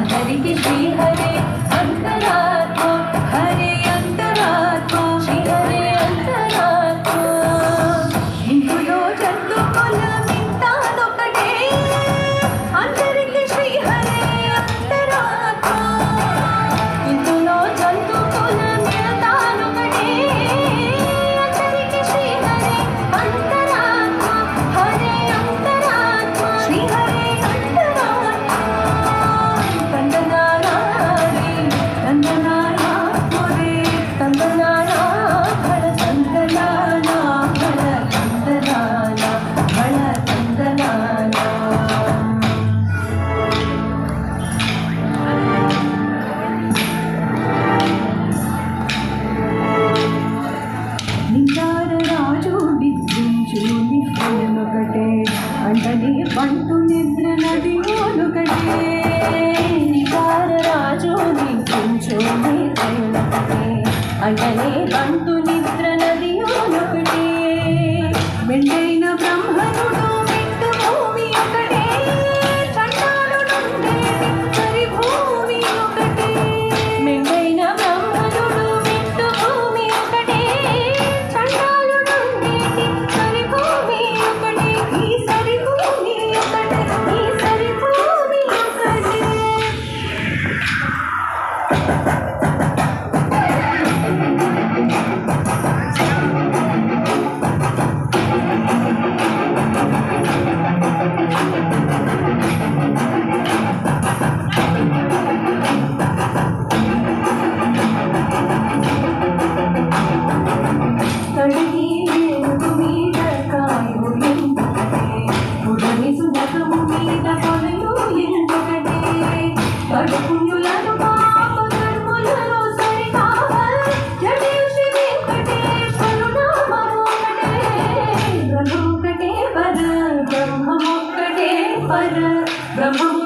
అందరికి శ్రీహరే అంతరాత్మ హరే అంతరాత్మ శ్రీహరే అంతరాత్మ ఇందులో జంతువుల మిగతాదొకటే అందరికి శ్రీహరే అంతరాత్మ ఇందులో జంతువుల మిగతాదొకటే అందరికి శ్రీహరే అంతరాత్మ హరే అంతరాత్మ శ్రీహరే అంటనే పంటు నిద్ర నది ఒకటే నివార రాజు నించోని ఒకటే అంటనే పంటు నిద్ర నది ఒకటే మెండైన బ్రహ్మనుడు మెట్టు భూమి ఒకటే చండాలుడుండే సరి భూమి ఒకటే మెండైన బ్రహ్మనుడు మెట్టు భూమి ఒకటే చండాలుడుండే సరి భూమి ఒకటే ఈ సరి భూమి ఒకటే ఈ సరి భూమి ఒకటే కడిగి ఏనుగు మీద కాయు ఎంతకటే ఉడని సునకము మీద కొనయు ఎంతకటే కడుపుయులను పాప కర్ములలో సరి కావల్ జడయు శ్రీ వెంకటేశ్వరుడు నామమొకటే బ్రహ్మొకటే పర బ్రహ్మమొకటే పర బ్రహ్మ